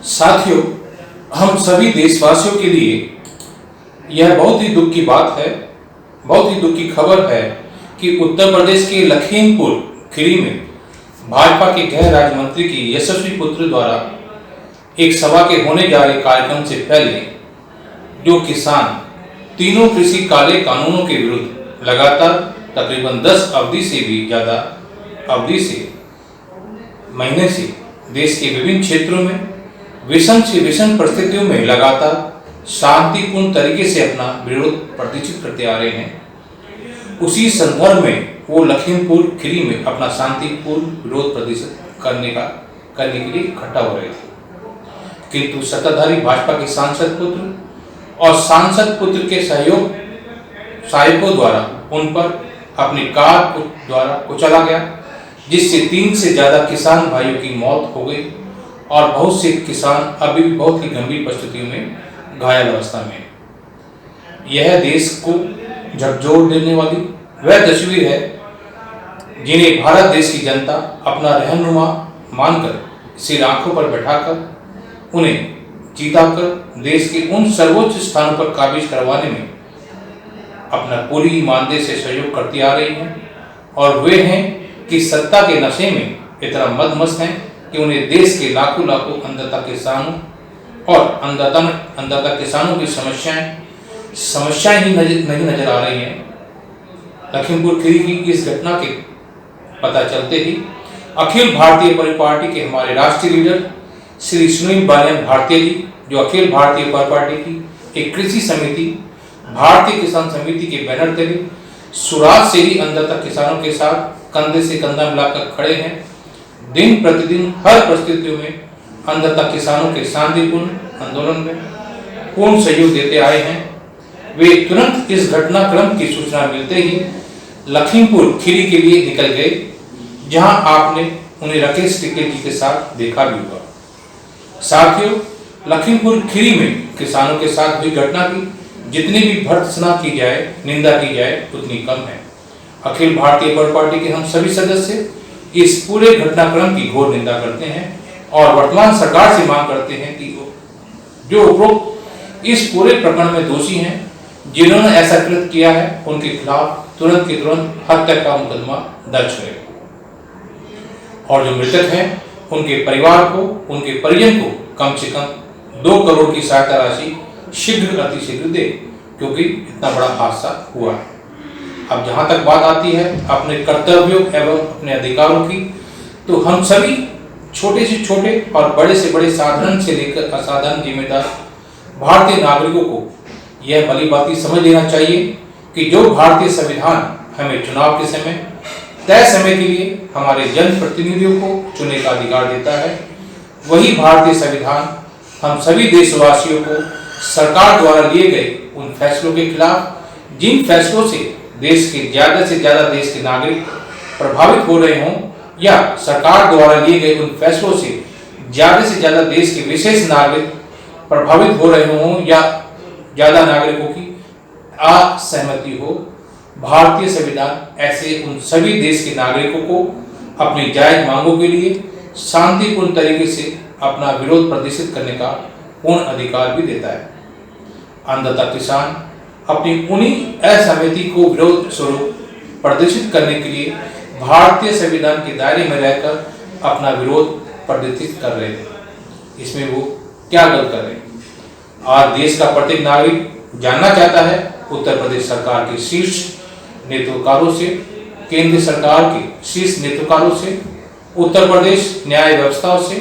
साथियों, हम सभी देशवासियों के लिए यह बहुत ही दुख की बात है, बहुत ही दुख की खबर है कि उत्तर प्रदेश के लखीमपुर खीरी में भाजपा के गृह राज्य मंत्री की यशस्वी पुत्र द्वारा एक सभा के होने जा रहे कार्यक्रम से पहले जो किसान तीनों कृषि काले कानूनों के विरुद्ध लगातार तकरीबन 10 अवधि से भी ज्यादा अवधि से महीने से देश के विभिन्न क्षेत्रों में विषम से विषम परिस्थितियों में लगातार शांतिपूर्ण तरीके से अपना विरोध प्रदर्शित करते आ रहे हैं, उसी संदर्भ में वो लखीमपुर खीरी में अपना शांतिपूर्ण विरोध प्रदर्शित करने के लिए इकट्ठा हो रहे थे। किंतु सत्ताधारी भाजपा के सांसद पुत्र और सांसद पुत्र के सहायकों द्वारा उन पर अपनी कार द्वारा कुचला गया, जिससे 3 से ज्यादा किसान भाइयों की मौत हो गई और बहुत से किसान अभी भी बहुत ही गंभीर परिस्थितियों में घायल अवस्था में। यह देश को झकझोर देने वाली वह तस्वीर है जिन्हें भारत देश की जनता अपना रहनुमा मानकर सिर आंखों पर बैठाकर उन्हें जीताकर देश के उन सर्वोच्च स्थानों पर काबिज करवाने में अपना पूरी ईमानदारी से सहयोग करती आ रही हैं। और वे हैं कि सत्ता के नशे में इतना मदमस्त हैं कि उन्हें देश के लाखों अन्नदाता किसानों और अन्नदाता किसानों की समस्याएं ही नहीं नजर आ रही हैं। लखीमपुर खीरी की इस घटना के पता चलते ही अखिल भारतीय पार्टी के हमारे राष्ट्रीय लीडर श्री सुनील बालियान भारतीय जी, जो अखिल भारतीय पार्टी की एक कृषि समिति भारतीय किसान समिति के बैनर तले सुराज से ही अन्नदाता किसानों के साथ कंधे से कंधा मिलाकर खड़े हैं। दिन प्रतिदिन हर परिस्थितियों में अन्नदाता किसानों के शांतिपूर्ण आंदोलन में पूर्ण सहयोग देते आए हैं। वे तुरंत इस घटनाक्रम की सूचना मिलते ही लखीमपुर खीरी के लिए निकल गए, जहां आपने उन्हें राकेश टिकैत जी के साथ देखा भी होगा। साथियों, लखीमपुर खीरी में किसानों के साथ हुई घटना की जितनी भी भर्त्सना की जाए, निंदा की जाए, उतनी कम है। अखिल भारतीय पार्टी के हम सभी सदस्य इस पूरे घटनाक्रम की घोर निंदा करते हैं और वर्तमान सरकार से मांग करते हैं कि जो उपरोक्त इस पूरे प्रकरण में दोषी हैं, जिन्होंने ऐसा कृत्य किया है, उनके खिलाफ तुरंत के तुरंत हत्या का मुकदमा दर्ज करें और जो मृतक हैं उनके परिवार को, उनके परिजन को कम से कम 2 करोड़ की सहायता राशि शीघ्र अतिशीघ्र दे, क्योंकि इतना बड़ा हादसा हुआ है। अब जहां तक बात आती है अपने कर्तव्यों एवं अपने अधिकारों की, तो हम सभी छोटे से छोटे और बड़े से बड़े साधारण से लेकर असाधारण जिम्मेदार भारतीय नागरिकों को यह भली बात समझ लेना चाहिए कि जो भारतीय संविधान हमें चुनाव के समय तय समय के लिए हमारे जनप्रतिनिधियों को चुनने का अधिकार देता है, वही भारतीय संविधान हम सभी देशवासियों को सरकार द्वारा लिए गए उन फैसलों के खिलाफ, जिन फैसलों से देश के ज्यादा से ज्यादा देश के नागरिक प्रभावित हो रहे हों, या सरकार द्वारा लिए गए उन फैसलों से ज्यादा देश के विशेष नागरिक प्रभावित हो रहे हों, या ज्यादा नागरिकों की असहमति हो, भारतीय संविधान ऐसे उन सभी देश के नागरिकों को अपनी जायज मांगों के लिए शांतिपूर्ण तरीके से अपना विरोध प्रदर्शित करने का पूर्ण अधिकार भी देता है। अन्नदाता किसान अपनी उन्हीं असहमति को विरोध स्वरूप प्रदर्शित करने के लिए भारतीय संविधान के दायरे में रहकर अपना विरोध प्रदर्शित कर रहे थे। इसमें वो क्या गलत कर रहे हैं? आज देश का प्रत्येक नागरिक जानना चाहता है उत्तर प्रदेश सरकार के शीर्ष नेतृत्वकारों से, केंद्र सरकार के शीर्ष नेतृत्वकारों से, उत्तर प्रदेश न्याय व्यवस्थाओं से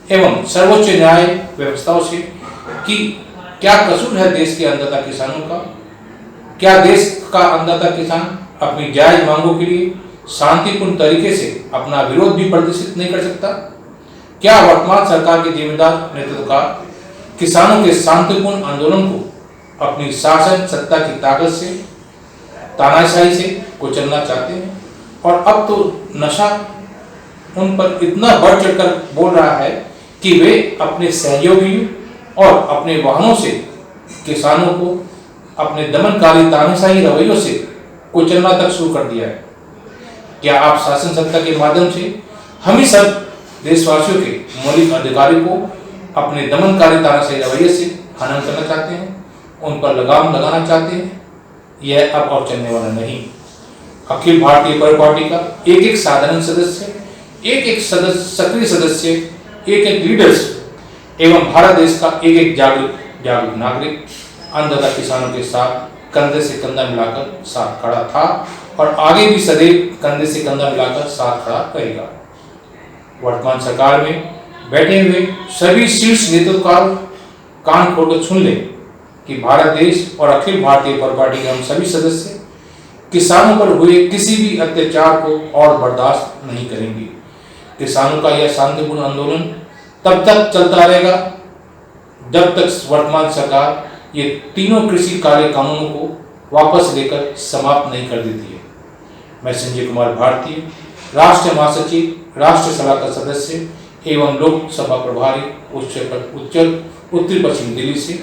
एवं सर्वोच्च न्याय व्यवस्थाओं से कि क्या कसूर है देश के अन्नदाता किसानों का? क्या देश का अन्नदाता किसान अपनी जायज मांगों के लिए शांतिपूर्ण तरीके से अपना विरोध भी प्रदर्शित नहीं कर सकता? क्या वर्तमान सरकार के जिम्मेदार नेतृत्वकार किसानों के शांतिपूर्ण आंदोलन को अपनी शासन सत्ता की ताकत से, तानाशाही से कुचलना चाहते हैं? और अब तो नशा उन पर इतना बढ़ चढ़कर बोल रहा है कि वे अपने सहयोगियों और अपने वाहनों से किसानों को अपने दमनकारी तानाशाही रवैयों से कुचलना तक शुरू कर दिया है। क्या आप शासन सत्ता के माध्यम से हम ही सब देशवासियों के मौलिक अधिकारों को अपने दमनकारी तानाशाही रवैये से खनन करना चाहते हैं, उन पर लगाम लगाना चाहते हैं। यह अब और चलने वाला नहीं। अखिल भारतीय परिवार पार्टी का एक एक साधारण सदस्य, एक एक सक्रिय सदस्य, एक एक लीडर्स एवं भारत देश का एक एक जागरूक नागरिक अन्नदाता किसानों के साथ कंधे से कंधा मिलाकर साथ खड़ा था और आगे भी सदैव कंधे से कंधा मिलाकर साथ खड़ा रहेगा। वर्तमान सरकार में बैठे हुए सभी शीर्ष नेतृत्वकारों कान खोलकर सुन लें कि भारत देश और अखिल भारतीय परिवार पार्टी के हम सभी सदस्य किसानों पर हुए किसी भी अत्याचार को और बर्दाश्त नहीं करेंगे। किसानों का यह शांतिपूर्ण आंदोलन तब तक चलता रहेगा जब तक वर्तमान सरकार ये तीनों कृषि काले कानूनों को वापस लेकर समाप्त नहीं कर देती है। मैं संजय कुमार भारती, राष्ट्रीय महासचिव, राष्ट्रीय सभा का सदस्य एवं लोकसभा प्रभारी उत्तर पश्चिम दिल्ली से